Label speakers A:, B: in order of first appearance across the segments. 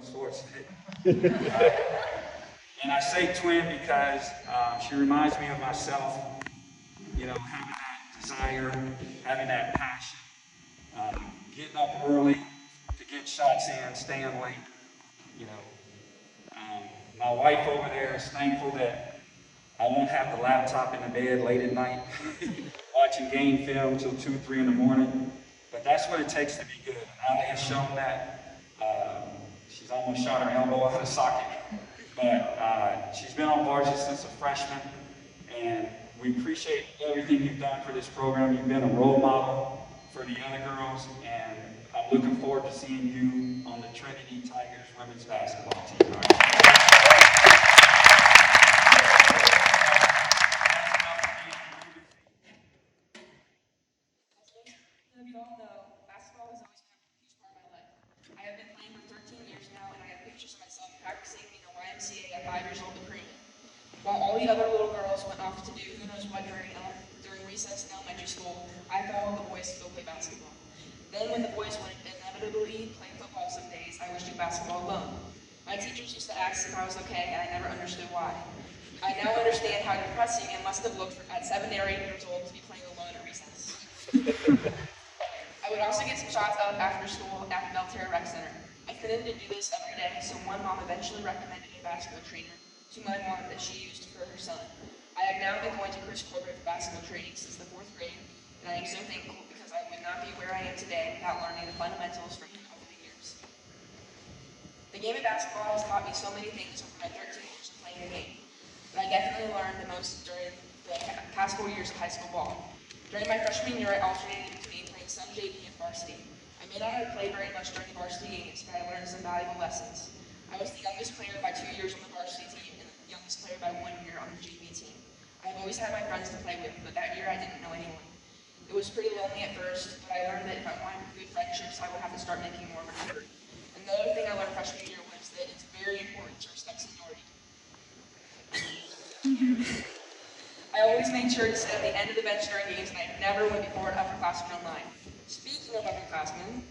A: of sorts. And I say twin because she reminds me of myself, you know, having that desire, having that passion, getting up early to get shots in, staying late, you know. My wife over there is thankful that I won't have the laptop in the bed late at night, watching game film till 2, 3 in the morning. But that's what it takes to be good. And Ali has shown that. She's almost shot her elbow out of the socket. But she's been on varsity since a freshman. And we appreciate everything you've done for this program. You've been a role model for the other girls. And I'm looking forward to seeing you on the Trinity Tigers women's basketball team. All right?
B: As you all know, basketball has always been a huge part of my life. I have been playing for 13 years now, and I have pictures of myself practicing in a YMCA at 5 years old in Korea. While all the other little girls went off to do who knows what during recess in elementary school, I followed the boys to go play basketball. Then when the boys would inevitably play football some days, I would do basketball alone. My teachers used to ask if I was okay, and I never understood why. I now understand how depressing it must have looked at 7 or 8 years old to be playing alone at recess. I would also get some shots up after school at the Belterra Rec Center. I couldn't do this every day, so one mom eventually recommended a basketball trainer to my mom that she used for her son. I have now been going to Chris Corbett for basketball training since the 4th grade, and I am so thankful because I would not be where I am today without learning the fundamentals from him over the years. The game of basketball has taught me so many things over my 13 years of playing the game, but I definitely learned the most during the past 4 years of high school ball. During my freshman year, I alternated between playing some JV and varsity. I may not have played very much during the varsity games, but I learned some valuable lessons. I was the youngest player by 2 years on the varsity team and the youngest player by 1 year on the JV team. I have always had my friends to play with, but that year I didn't know anyone. It was pretty lonely at first, but I learned that if I wanted good friendships, I would have to start making more of an effort. Another thing I learned freshman year was that it's very important to respect seniority. I always made sure to sit at the end of the bench during games, and I never went before an upperclassman on line. Speaking of upperclassmen,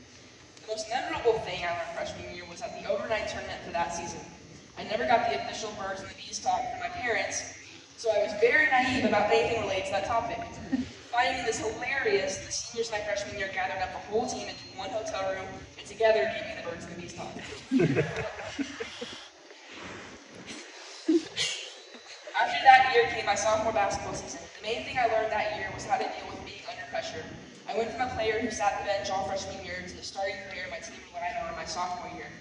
B: the most memorable thing I learned freshman year was at the overnight tournament for that season. I never got the official birds and the bees talk from my parents, so I was very naive about anything related to that topic. Finding this hilarious, the seniors my freshman year gathered up the whole team into one hotel room, and together gave me the birds and the bees talk. After that year came my sophomore basketball season. The main thing I learned that year was how to deal with being under pressure. I went from a player who sat the bench all freshman year to the starting player my team relied on my sophomore year.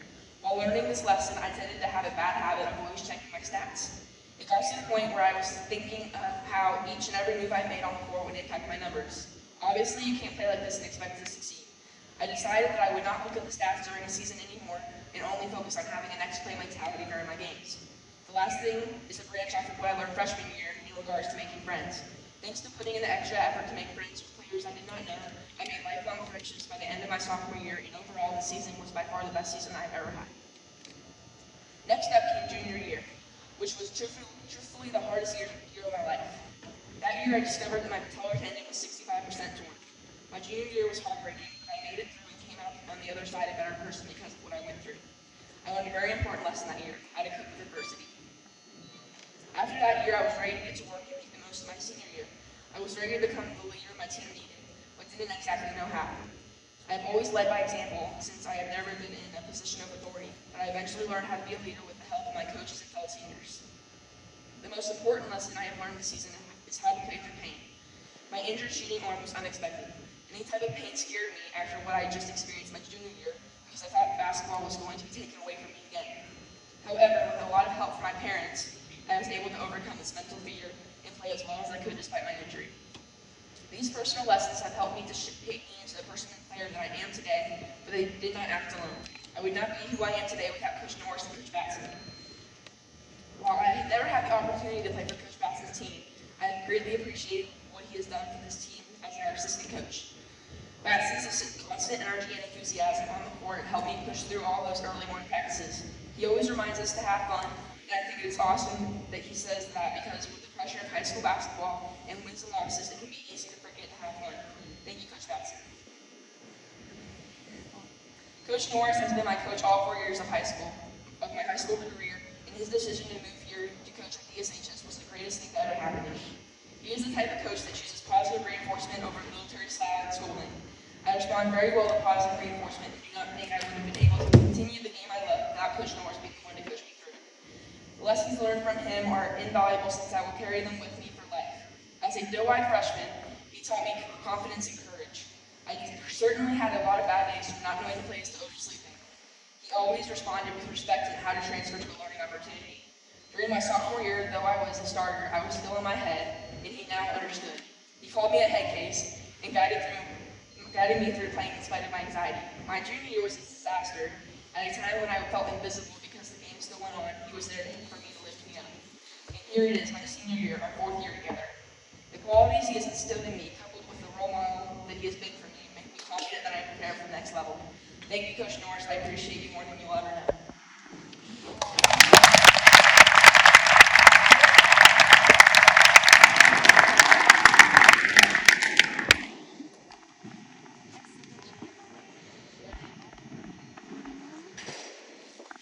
B: While learning this lesson, I tended to have a bad habit of always checking my stats. It got to the point where I was thinking of how each and every move I made on the court would impact my numbers. Obviously, you can't play like this and expect to succeed. I decided that I would not look at the stats during a season anymore and only focus on having a next play mentality during my games. The last thing is a branch off of what I learned freshman year in regards to making friends. Thanks to putting in the extra effort to make friends with players I did not know, I made lifelong friendships by the end of my sophomore year, and overall the season was by far the best season I've ever had. Next up came junior year, which was truthfully the hardest year of my life. That year I discovered that my patellar tendon was 65% torn. My junior year was heartbreaking, but I made it through and came out on the other side a better person because of what I went through. I learned a very important lesson that year, how to cope with adversity. After that year, I was ready to get to work and make the most of my senior year. I was ready to become the leader my team needed, but didn't exactly know how. I have always led by example since I have never been in a position of authority, but I eventually learned how to be a leader with the help of my coaches and fellow seniors. The most important lesson I have learned this season is how to play through pain. My injured shooting arm was unexpected. Any type of pain scared me after what I had just experienced my junior year because I thought basketball was going to be taken away from me again. However, with a lot of help from my parents, I was able to overcome this mental fear and play as well as I could despite my injury. These personal lessons have helped me to shape me into the person and player that I am today, but they did not act alone. I would not be who I am today without Coach Norris and Coach Batson. While I have never had the opportunity to play for Coach Batson's team, I have greatly appreciated what he has done for this team as our assistant coach. Batson's constant energy and enthusiasm on the court helped me push through all those early morning practices. He always reminds us to have fun, and I think it's awesome that he says that because with the pressure of high school basketball and wins and losses, it can be easy to forget to have fun. Thank you, Coach Batson. Coach Norris has been my coach all 4 years of my high school career, and his decision to move here to coach at DSHS was the greatest thing that ever happened to me. He is the type of coach that chooses positive reinforcement over military-style schooling. I respond very well to positive reinforcement and do not think I would have been able to continue the game I love without Coach Norris being the one to coach me through it. The lessons learned from him are invaluable since I will carry them with me for life. As a doe-eyed freshman, he taught me confidence and courage. I certainly had a lot of bad days from not knowing the plays to oversleeping. He always responded with respect and how to transfer to a learning opportunity. During my sophomore year, though I was a starter, I was still in my head, and he now understood. He called me a head case and guided me through playing in spite of my anxiety. My junior year was a disaster. At a time when I felt invisible because the game still went on, he was there for me to lift me up. And here it is, my senior year, our 4th year together. The qualities he has instilled in me, coupled with the role model that he has been for me, make me confident that I am prepared for the next level. Thank you, Coach Norris. I appreciate you more than you'll ever know.